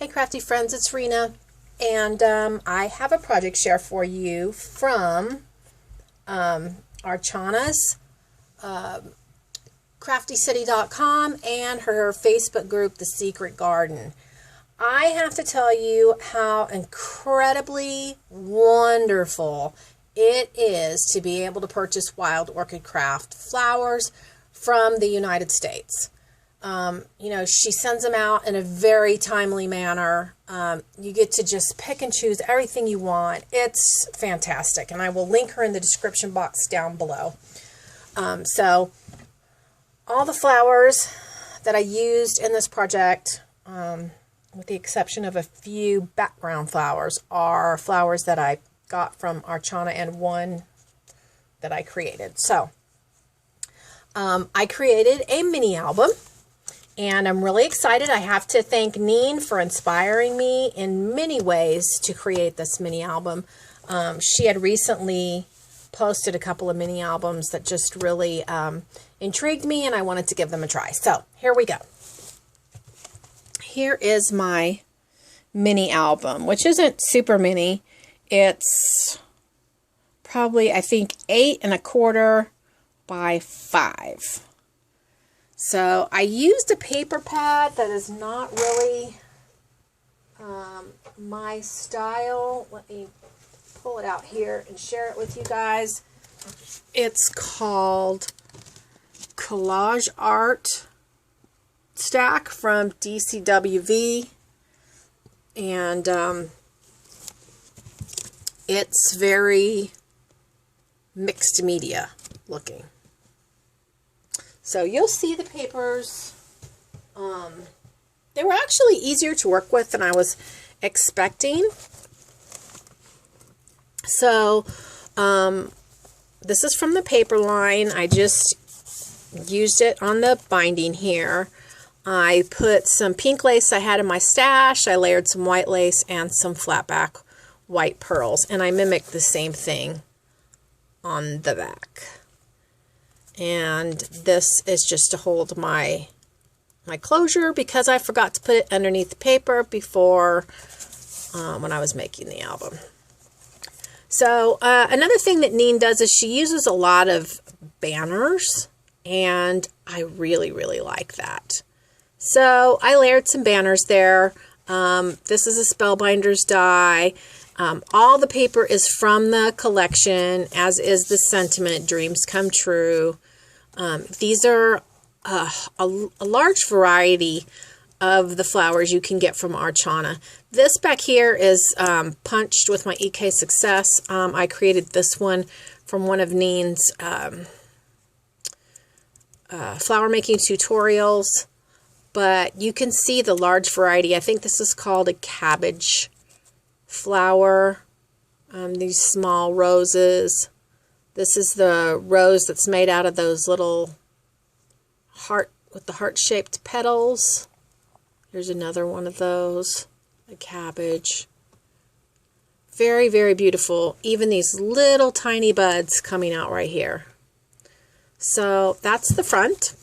Hey crafty friends, it's Rena, and I have a project share for you from Archana's craftycity.com and her Facebook group, The Secret Garden. I have to tell you how incredibly wonderful it is to be able to purchase wild orchid craft flowers from the United States. She sends them out in a very timely manner. You get to just pick and choose everything you want. It's fantastic. And I will link her in the description box down below. So all the flowers that I used in this project, with the exception of a few background flowers, are flowers that I got from Archana and one that I created. So I created a mini album. And I'm really excited. I have to thank Neen for inspiring me in many ways to create this mini album. She had recently posted a couple of mini albums that just really intrigued me, and I wanted to give them a try. So here we go. Here is my mini album, which isn't super mini. It's probably, I think, 8 1/4 by 5. So I used a paper pad that is not really my style. Let me pull it out here and share it with you guys. It's called Collage Art Stack from DCWV. And it's very mixed media looking. So you'll see the papers. They were actually easier to work with than I was expecting. So this is from the paper line. I just used it on the binding here. I put some pink lace I had in my stash. I layered some white lace and some flat back white pearls. And I mimicked the same thing on the back. And this is just to hold my closure because I forgot to put it underneath the paper before when I was making the album. So another thing that Neen does is she uses a lot of banners, and I really, really like that. So I layered some banners there. This is a Spellbinders die. All the paper is from the collection, as is the sentiment, Dreams Come True. These are a large variety of the flowers you can get from Archana. This back here is punched with my EK Success. I created this one from one of Neen's flower making tutorials. But you can see the large variety. I think this is called a cabbage flower. These small roses. This is the rose that's made out of those little heart with the heart-shaped petals. Here's another one of those, a cabbage. Very, very beautiful. Even these little tiny buds coming out right here. So that's the front.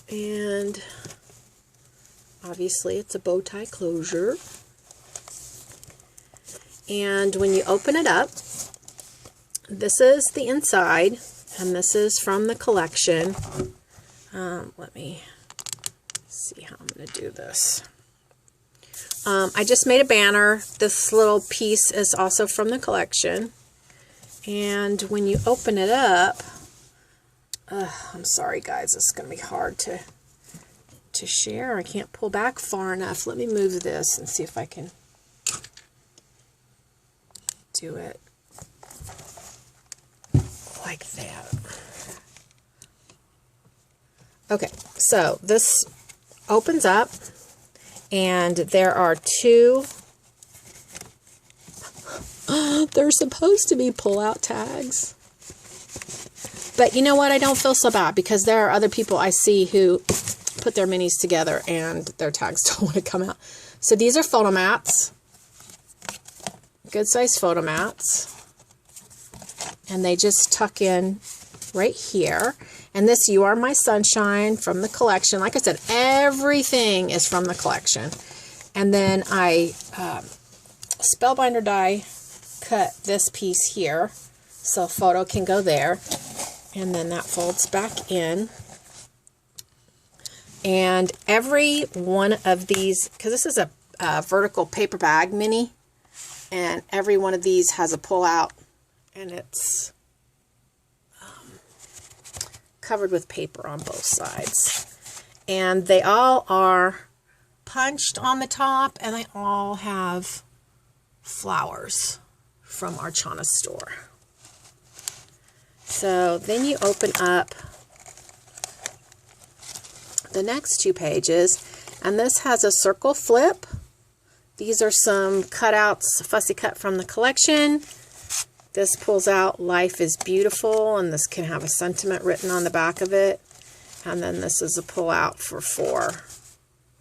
And obviously it's a bow tie closure. And when you open it up, this is the inside, and this is from the collection. Let me see how I'm going to do this. I just made a banner. This little piece is also from the collection. And when you open it up, I'm sorry guys, it's going to be hard to share. I can't pull back far enough. Let me move this and see if I can do it like that. Okay, so this opens up, and there are two. They're supposed to be pull-out tags. But you know what? I don't feel so bad because there are other people I see who put their minis together and their tags don't want to come out. So these are photo mats. Good size photo mats. And they just tuck in right here. And this You Are My Sunshine from the collection. Like I said, everything is from the collection. And then I spellbinder die cut this piece here so a photo can go there. And then that folds back in. And every one of these, because this is a vertical paper bag mini, and every one of these has a pull out, and it's covered with paper on both sides. And they all are punched on the top, and they all have flowers from Archana's store. So then you open up the next two pages, and this has a circle flip. These are some cutouts, fussy cut from the collection. This pulls out Life is Beautiful, and this can have a sentiment written on the back of it. And then this is a pull out for 4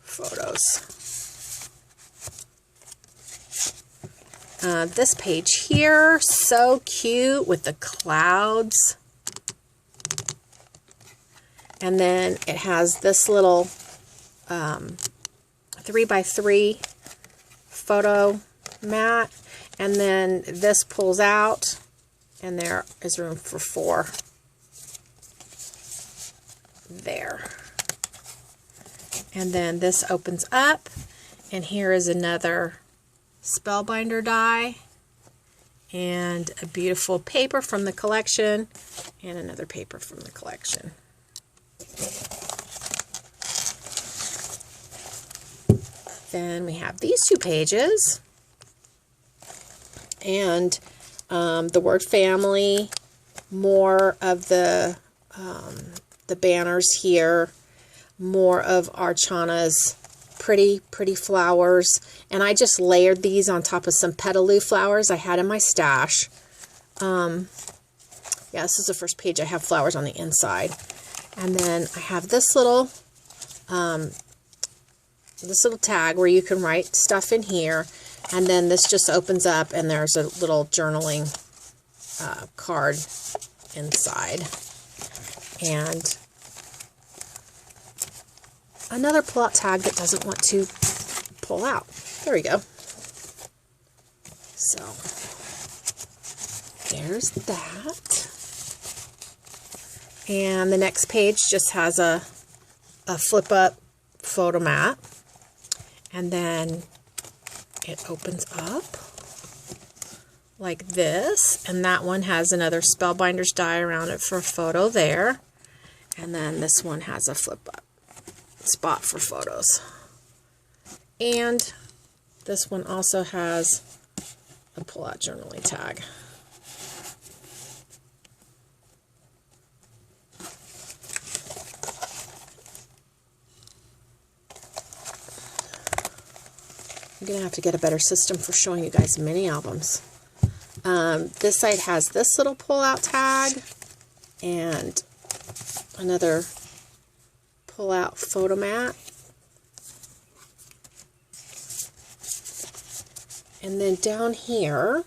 photos. This page here, so cute with the clouds. And then it has this little 3x3 photo mat. And then this pulls out, and there is room for 4 there. And then this opens up, and here is another spellbinder die, and a beautiful paper from the collection, and another paper from the collection. Then we have these 2 pages, and the word family, more of the banners here, more of Archana's pretty flowers, and I just layered these on top of some petaloo flowers I had in my stash. Yeah, this is the first page. I have flowers on the inside, and then I have this little tag where you can write stuff in here, and then this just opens up, and there's a little journaling card inside, and another pull-out tag that doesn't want to pull out. There we go. So there's that. And the next page just has a flip-up photo mat. And then it opens up like this. And that one has another spellbinder's die around it for a photo there. And then this one has a flip-up spot for photos. And this one also has a pull-out journaling tag. I'm going to have to get a better system for showing you guys mini albums. This side has this little pull-out tag and another pull-out photo mat. And then down here,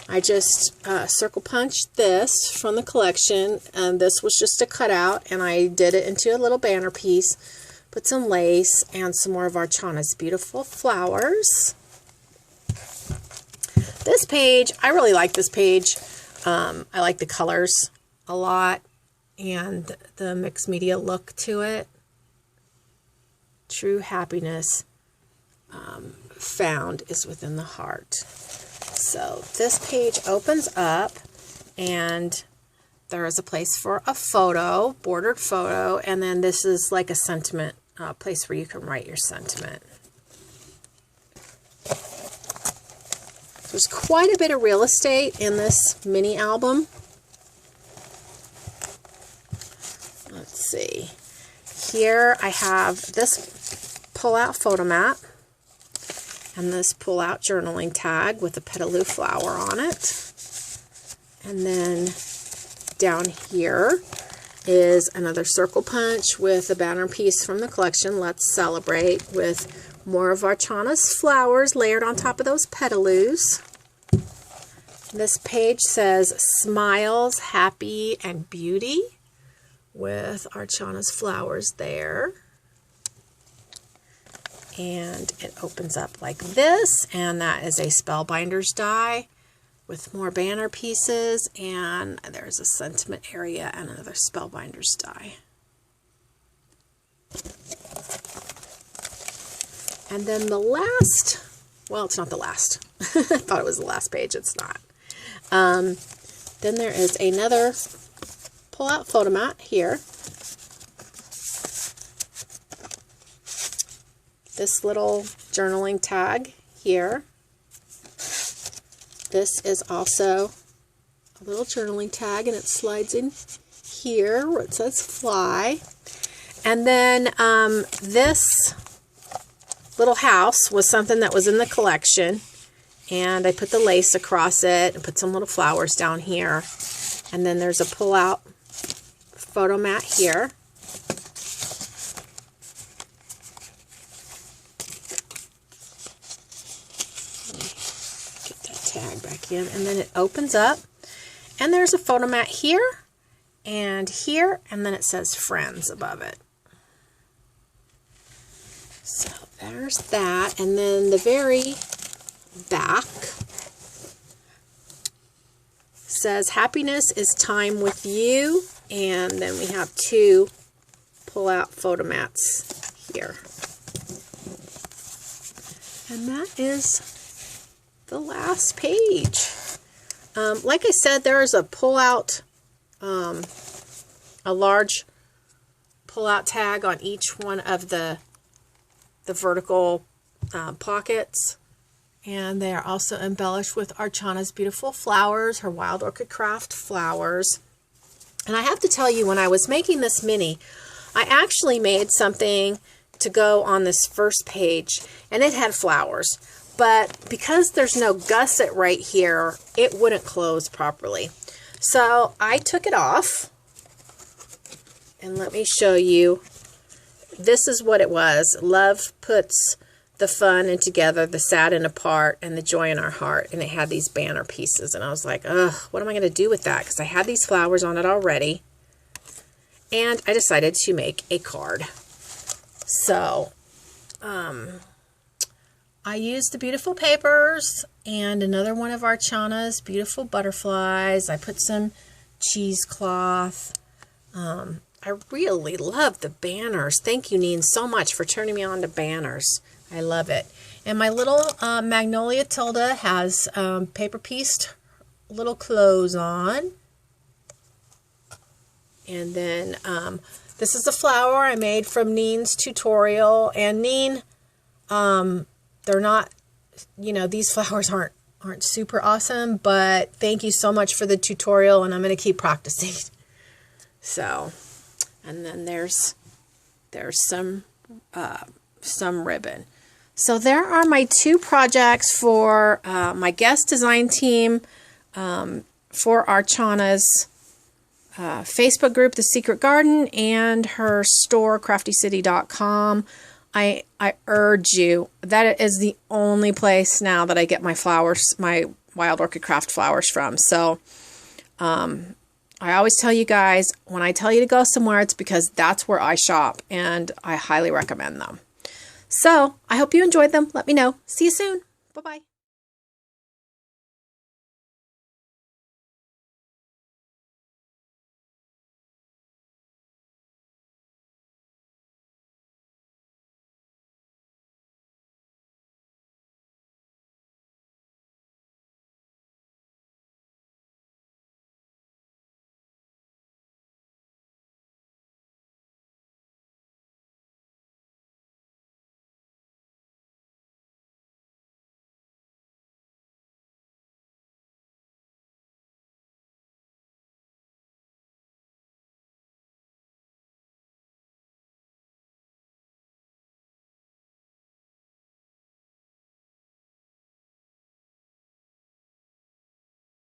I just circle punched this from the collection, and this was just a cutout, and I did it into a little banner piece. Put some lace and some more of Archana's beautiful flowers. This page, I really like this page. I like the colors a lot and the mixed media look to it. True happiness found is within the heart. So this page opens up, and there is a place for a photo, bordered photo, and then this is like a sentiment place where you can write your sentiment. There's quite a bit of real estate in this mini album. Let's see. Here I have this pull-out photo mat and this pull-out journaling tag with a petaloo flower on it. And then down here is another circle punch with a banner piece from the collection, Let's Celebrate, with more of Archana's flowers layered on top of those petaloos. This page says Smiles, Happy, and Beauty with Archana's flowers there. And it opens up like this, and that is a Spellbinders die with more banner pieces, and there's a sentiment area and another Spellbinders die. And then the last, well, it's not the last. I thought it was the last page. It's not. Then there is another pull-out photo mat here. This little journaling tag here. This is also a little journaling tag, and it slides in here where it says fly. And then this little house was something that was in the collection, and I put the lace across it and put some little flowers down here. And then there's a pull-out photo mat here. Get that tag back in, and then it opens up, and there's a photo mat here, and then it says Friends above it. So there's that, and then the very back says Happiness is time with you, and then we have two pull-out photo mats here. And that is the last page. Like I said, there is a pull-out, a large pull-out tag on each one of the vertical pockets, and they are also embellished with Archana's beautiful flowers, her Wild Orchid Craft flowers. And I have to tell you, when I was making this mini, I actually made something to go on this first page, and it had flowers, but because there's no gusset right here, it wouldn't close properly. So I took it off, and let me show you. This is what it was. Love puts the fun in together, the sad in apart, and the joy in our heart. And it had these banner pieces. And I was like, ugh, what am I going to do with that? Because I had these flowers on it already. And I decided to make a card. So, I used the beautiful papers and another one of Archana's beautiful butterflies. I put some cheesecloth. I really love the banners. Thank you, Neen, so much for turning me on to banners. I love it. And my little Magnolia Tilda has paper pieced little clothes on. And then this is a flower I made from Neen's tutorial. And Neen, they're not, you know, these flowers aren't super awesome, but thank you so much for the tutorial, and I'm going to keep practicing. So, and then there's some ribbon. So there are my two projects for my guest design team for Archana's Facebook group, The Secret Garden, and her store, craftycity.com. I urge you, that is the only place now that I get my flowers, my Wild Orchid Craft flowers from. So I always tell you guys, when I tell you to go somewhere, it's because that's where I shop, and I highly recommend them. So I hope you enjoyed them. Let me know. See you soon. Bye-bye.